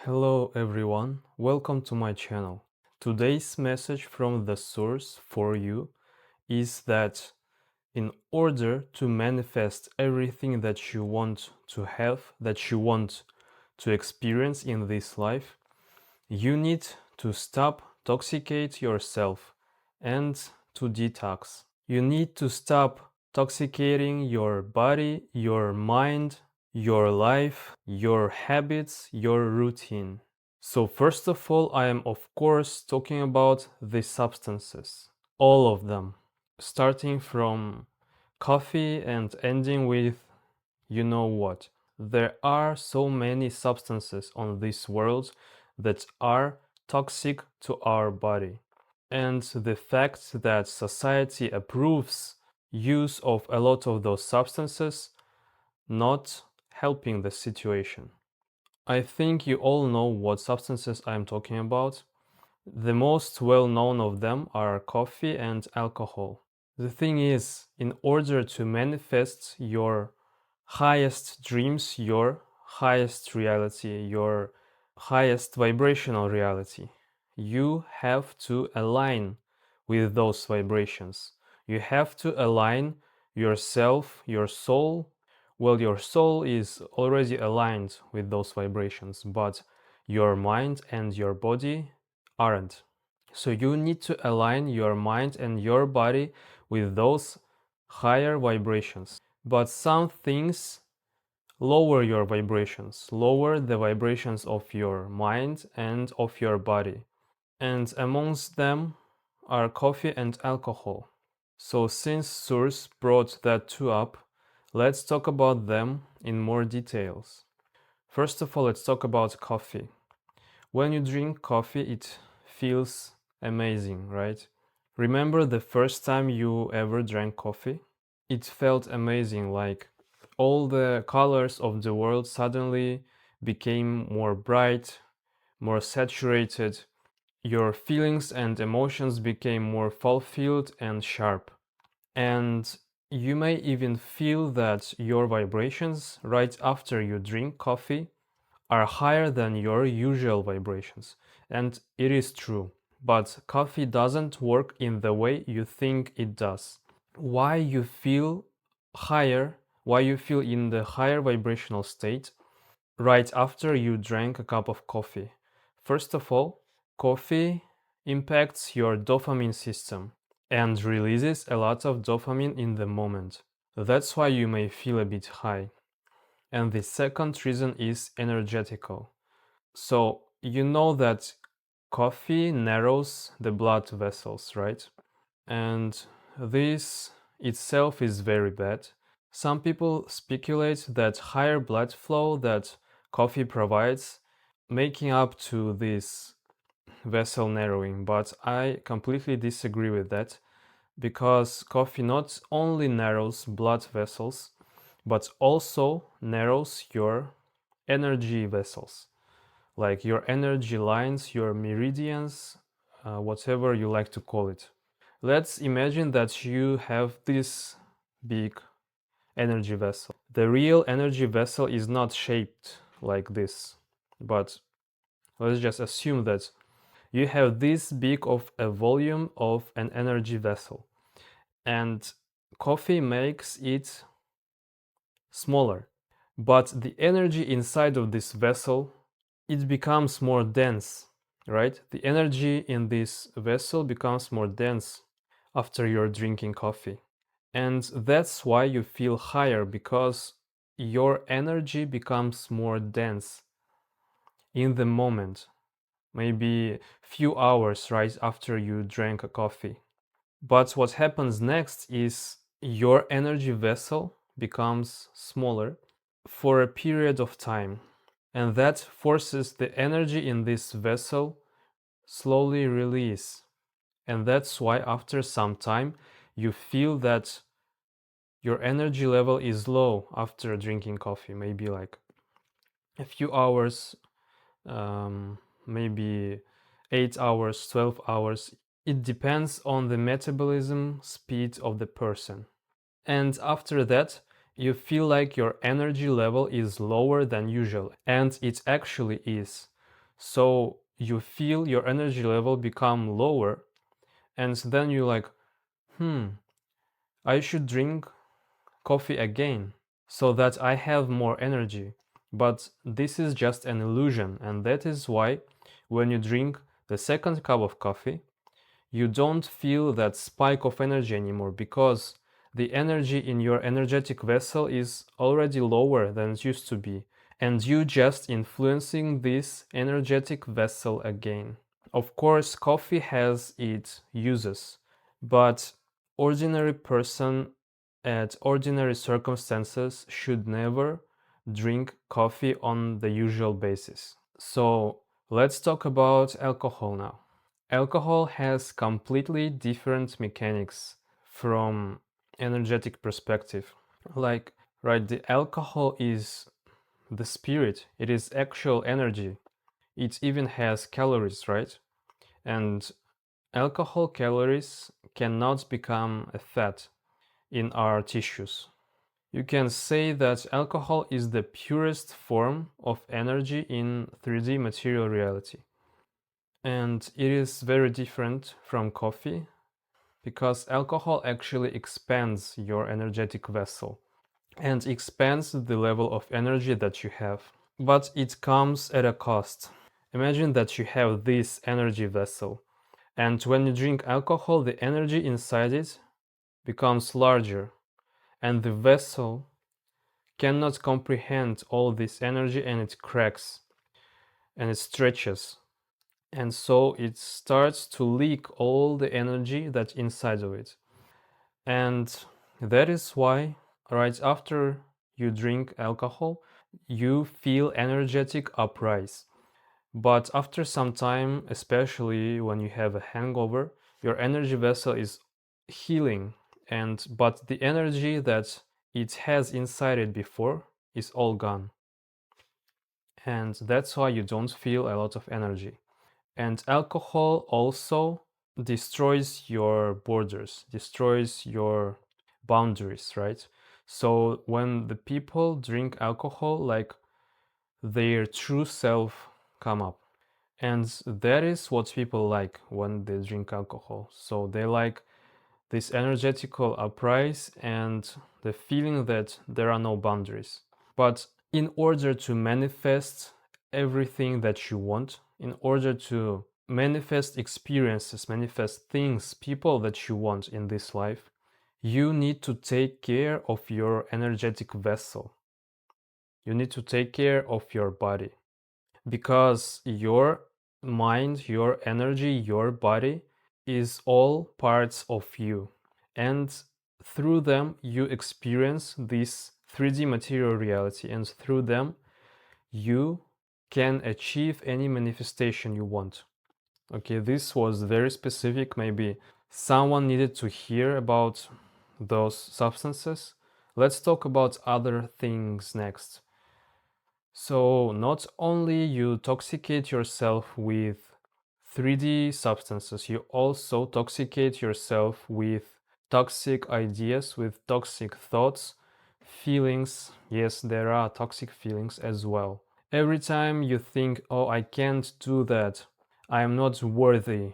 Hello everyone, welcome to my channel. Today's message from the source for you is that in order to manifest everything that you want to have, that you want to experience in this life, you need to stop toxicate yourself and to detox. You need to stop toxicating your body, your mind, your life, your habits, your routine. So first of all, I am of course talking about the substances, all of them, starting from coffee and ending with you know what. There are so many substances on this world that are toxic to our body. And the fact that society approves use of a lot of those substances not helping the situation. I think you all know what substances I'm talking about. The most well-known of them are coffee and alcohol. The thing is, in order to manifest your highest dreams, your highest reality, your highest vibrational reality, you have to align with those vibrations. You have to align yourself, your soul. Well, your soul is already aligned with those vibrations, but your mind and your body aren't. So you need to align your mind and your body with those higher vibrations. But some things lower your vibrations, lower the vibrations of your mind and of your body. And amongst them are coffee and alcohol. So since Source brought that two up, let's talk about them in more details. First of all, let's talk about coffee. When you drink coffee, it feels amazing, right? Remember the first time you ever drank coffee? It felt amazing, like all the colors of the world suddenly became more bright, more saturated. Your feelings and emotions became more fulfilled and sharp. And you may even feel that your vibrations right after you drink coffee are higher than your usual vibrations. And it is true. But coffee doesn't work in the way you think it does. Why you feel higher, why you feel in the higher vibrational state right after you drank a cup of coffee? First of all, coffee impacts your dopamine system and releases a lot of dopamine in the moment. That's why you may feel a bit high. And the second reason is energetical. So you know that coffee narrows the blood vessels, right? And this itself is very bad. Some people speculate that higher blood flow that coffee provides making up to this vessel narrowing, but I completely disagree with that because coffee not only narrows blood vessels but also narrows your energy vessels, like your energy lines, your meridians, whatever you like to call it. Let's imagine that you have this big energy vessel. The real energy vessel is not shaped like this, but let's just assume that you have this big of a volume of an energy vessel, and coffee makes it smaller. But the energy inside of this vessel, it becomes more dense, right? The energy in this vessel becomes more dense after you're drinking coffee. And that's why you feel higher, because your energy becomes more dense in the moment, maybe few hours right after you drank a coffee. But what happens next is your energy vessel becomes smaller for a period of time, and that forces the energy in this vessel slowly release. And that's why after some time you feel that your energy level is low after drinking coffee, maybe like a few hours, maybe 8 hours, 12 hours. It depends on the metabolism speed of the person. And after that, you feel like your energy level is lower than usual, and it actually is. So you feel your energy level become lower, and then you're like, I should drink coffee again so that I have more energy. But this is just an illusion, and that is why when you drink the second cup of coffee, you don't feel that spike of energy anymore, because the energy in your energetic vessel is already lower than it used to be, and you just influencing this energetic vessel again. Of course, coffee has its uses, but ordinary person at ordinary circumstances should never drink coffee on the usual basis. So let's talk about alcohol now. Alcohol has completely different mechanics from energetic perspective. Like, right, the alcohol is the spirit, it is actual energy. It even has calories, right? And alcohol calories cannot become a fat in our tissues. You can say that alcohol is the purest form of energy in 3D material reality. And it is very different from coffee because alcohol actually expands your energetic vessel and expands the level of energy that you have. But it comes at a cost. Imagine that you have this energy vessel, and when you drink alcohol, the energy inside it becomes larger, and the vessel cannot comprehend all this energy, and it cracks and it stretches. And so it starts to leak all the energy that's inside of it. And that is why right after you drink alcohol, you feel energetic uprise. But after some time, especially when you have a hangover, your energy vessel is healing, and but the energy that it has inside it before is all gone. And that's why you don't feel a lot of energy. And alcohol also destroys your borders, destroys your boundaries, right? So when the people drink alcohol, like their true self come up. And that is what people like when they drink alcohol. So they like this energetical uprise and the feeling that there are no boundaries. But in order to manifest everything that you want, in order to manifest experiences, manifest things, people that you want in this life, you need to take care of your energetic vessel. You need to take care of your body, because your mind, your energy, your body is all parts of you. And through them, you experience this 3D material reality, and through them, you can achieve any manifestation you want. Okay, this was very specific. Maybe someone needed to hear about those substances. Let's talk about other things next. So not only you toxicate yourself with 3D substances, you also toxicate yourself with toxic ideas, with toxic thoughts, feelings. Yes, there are toxic feelings as well. Every time you think, oh, I can't do that, I am not worthy,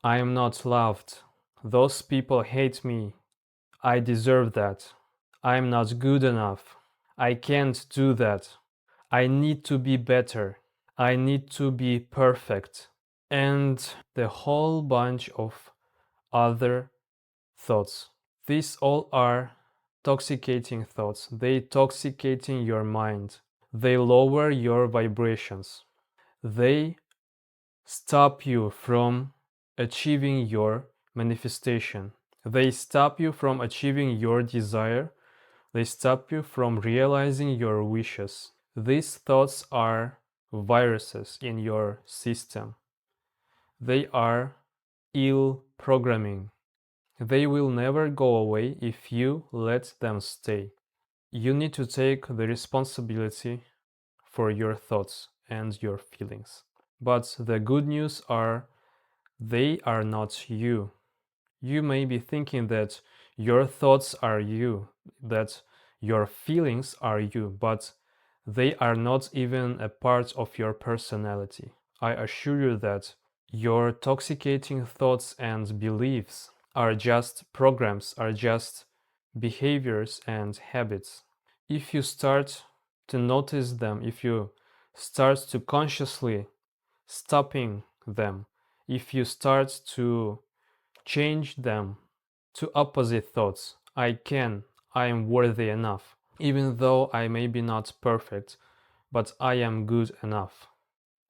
I am not loved, those people hate me, I deserve that, I am not good enough, I can't do that, I need to be better, I need to be perfect, and the whole bunch of other thoughts. These all are toxicating thoughts. They toxicating your mind. They lower your vibrations. They stop you from achieving your manifestation. They stop you from achieving your desire. They stop you from realizing your wishes. These thoughts are viruses in your system. They are ill programming. They will never go away if you let them stay. You need to take the responsibility for your thoughts and your feelings. But the good news are they are not you. You may be thinking that your thoughts are you, that your feelings are you, but they are not even a part of your personality. I assure you that your toxicating thoughts and beliefs are just programs, are just behaviors and habits. If you start to notice them, if you start to consciously stopping them, if you start to change them to opposite thoughts, I can, I am worthy enough, even though I may be not perfect, but I am good enough.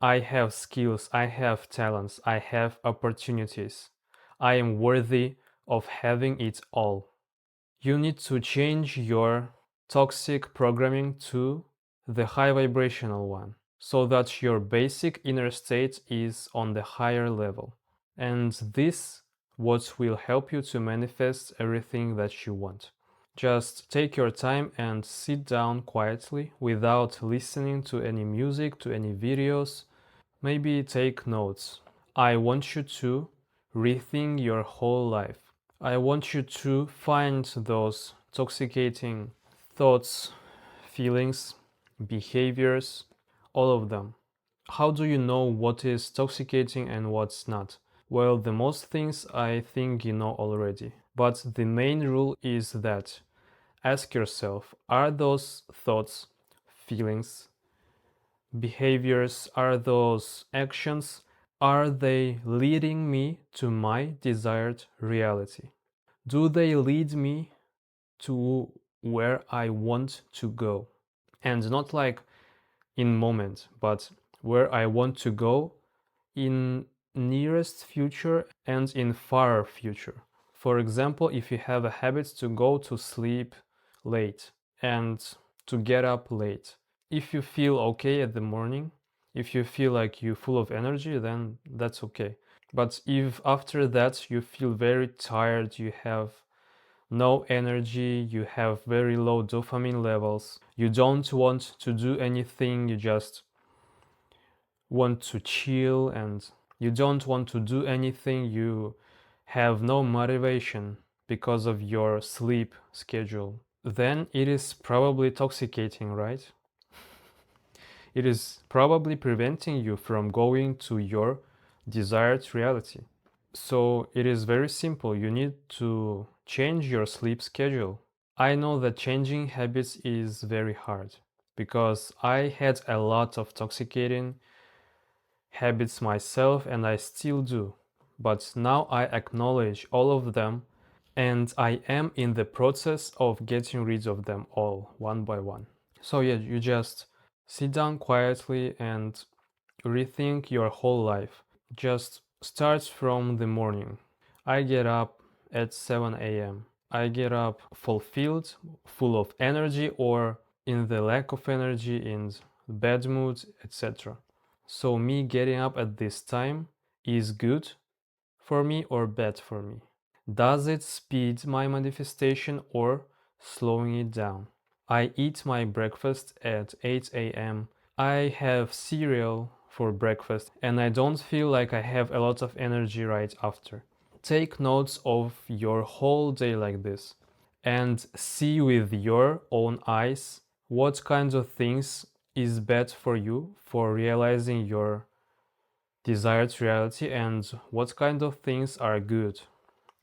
I have skills, I have talents, I have opportunities. I am worthy of having it all. You need to change your toxic programming to the high vibrational one so that your basic inner state is on the higher level. And this what will help you to manifest everything that you want. Just take your time and sit down quietly without listening to any music, to any videos. Maybe take notes. I want you to rethink your whole life. I want you to find those toxicating thoughts, feelings, behaviors, all of them. How do you know what is toxicating and what's not? Well, the most things I think you know already. But the main rule is that ask yourself, are those thoughts, feelings, behaviors, are those actions, are they leading me to my desired reality? Do they lead me to where I want to go? And not like in moment, but where I want to go in nearest future and in far future. For example, if you have a habit to go to sleep late and to get up late, if you feel okay at the morning, if you feel like you're full of energy, then that's okay. But if after that you feel very tired, you have no energy, you have very low dopamine levels, you don't want to do anything, you just want to chill and you don't want to do anything, you have no motivation because of your sleep schedule, then it is probably toxicating, right? It is probably preventing you from going to your desired reality. So it is very simple. You need to change your sleep schedule. I know that changing habits is very hard because I had a lot of toxicating habits myself and I still do. But now I acknowledge all of them and I am in the process of getting rid of them all one by one. So yeah, you just sit down quietly and rethink your whole life. Just start from the morning. I get up at 7 a.m. I get up fulfilled, full of energy, or in the lack of energy, in bad mood, etc. So me getting up at this time is good for me or bad for me? Does it speed my manifestation or slowing it down? I eat my breakfast at 8 a.m. I have cereal for breakfast and I don't feel like I have a lot of energy right after. Take notes of your whole day like this and see with your own eyes what kinds of things is bad for you for realizing your desired reality and what kind of things are good.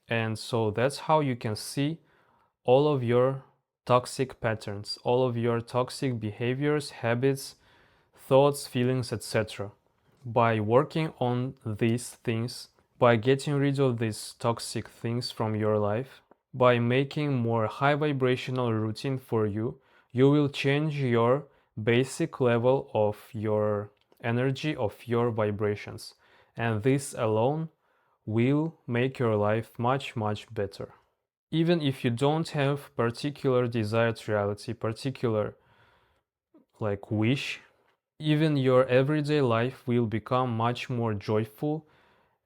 And so that's how you can see all of your toxic patterns, all of your toxic behaviors, habits, thoughts, feelings, etc. By working on these things, by getting rid of these toxic things from your life, by making more high vibrational routine for you, you will change your basic level of your energy, of your vibrations. And this alone will make your life much, much better. Even if you don't have particular desired reality, particular like wish, even your everyday life will become much more joyful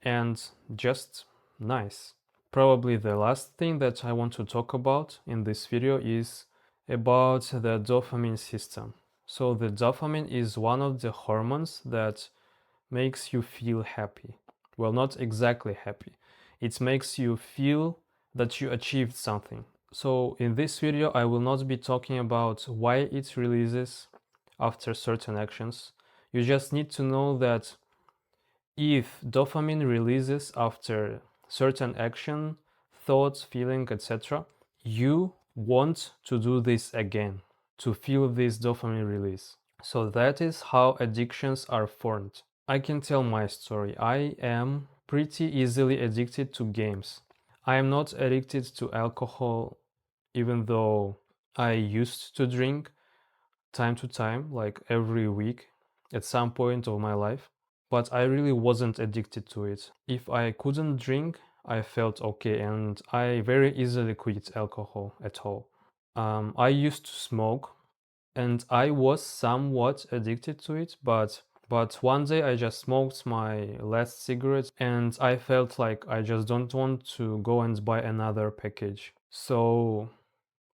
and just nice. Probably the last thing that I want to talk about in this video is about the dopamine system. So the dopamine is one of the hormones that makes you feel happy. Well, not exactly happy. It makes you feel that you achieved something. So in this video, I will not be talking about why it releases after certain actions. You just need to know that If dopamine releases after certain action, thoughts, feeling, etc., you want to do this again to feel this dopamine release. So that is how addictions are formed. I can tell my story. I am pretty easily addicted to games. I am not addicted to alcohol, even though I used to drink time to time, like every week at some point of my life. But I really wasn't addicted to it. If I couldn't drink, I felt okay, and I very easily quit alcohol at all. I used to smoke, and I was somewhat addicted to it, but one day I just smoked my last cigarette and I felt like I just don't want to go and buy another package. So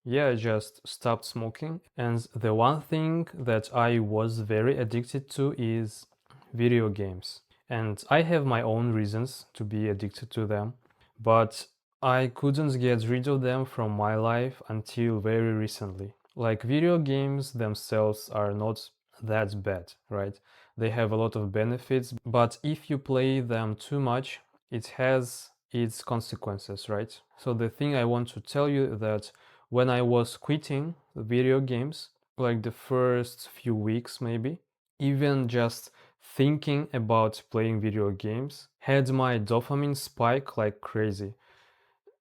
yeah, I just stopped smoking. And the one thing that I was very addicted to is video games. And I have my own reasons to be addicted to them, but I couldn't get rid of them from my life until very recently. Like, video games themselves are not that bad, right? They have a lot of benefits, but if you play them too much, it has its consequences, right? So the thing I want to tell you that when I was quitting video games, like the first few weeks maybe, even just thinking about playing video games had my dopamine spike like crazy.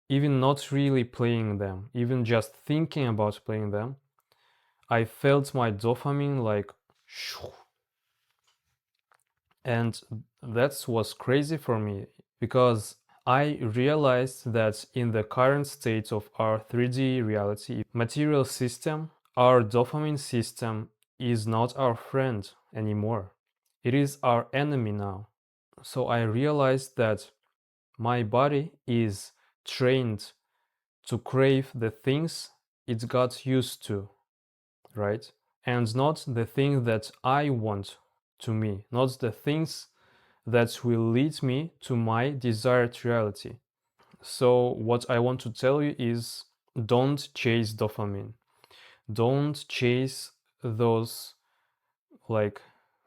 Even not really playing them, even just thinking about playing them, I felt my dopamine like shoo. And that was crazy for me because I realized that in the current state of our 3D reality material system, our dopamine system is not our friend anymore. It is our enemy now. So I realized that my body is trained to crave the things it got used to, right? And not the thing that I want to me, not the things that will lead me to my desired reality. So, what I want to tell you is don't chase dopamine. Don't chase those like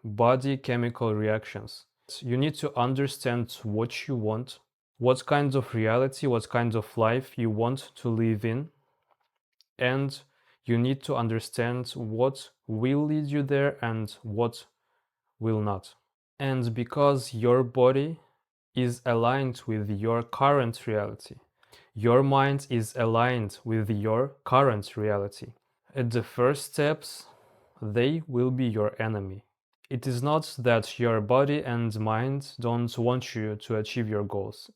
body chemical reactions. You need to understand what you want, what kind of reality, what kind of life you want to live in, and you need to understand what will lead you there and what will not. And because your body is aligned with your current reality, your mind is aligned with your current reality. At the first steps, they will be your enemy. It is not that your body and mind don't want you to achieve your goals.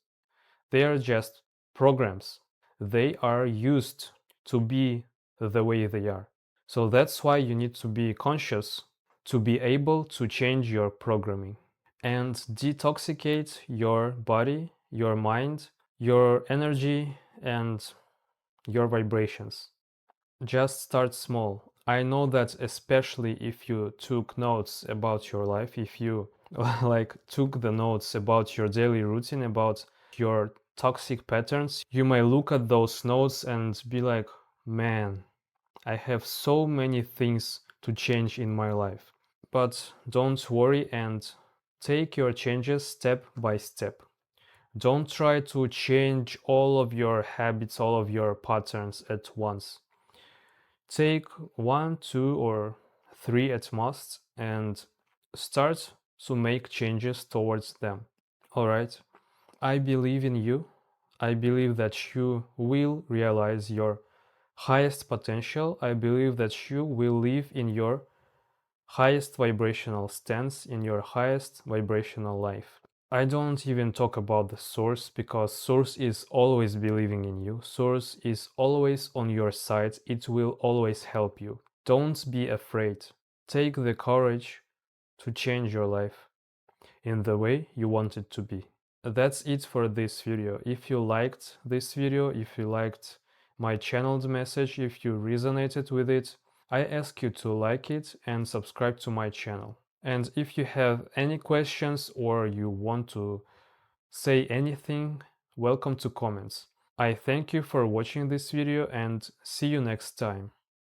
They are just programs. They are used to be the way they are. So that's why you need to be conscious to be able to change your programming and detoxicate your body, your mind, your energy, and your vibrations. Just start small. I know that especially if you took notes about your life, if you like took the notes about your daily routine, about your toxic patterns, you may look at those notes and be like, man, I have so many things to change in my life. But don't worry and take your changes step by step. Don't try to change all of your habits, all of your patterns at once. Take 1, 2, or 3 at most and start to make changes towards them. Alright? I believe in you. I believe that you will realize your highest potential. I believe that you will live in your highest vibrational stance, in your highest vibrational life. I don't even talk about the source because source is always believing in you. Source is always on your side. It will always help you. Don't be afraid. Take the courage to change your life in the way you want it to be. That's it for this video. If you liked this video, if you liked my channeled message, if you resonated with it, I ask you to like it and subscribe to my channel. And if you have any questions or you want to say anything, welcome to comments. I thank you for watching this video and see you next time.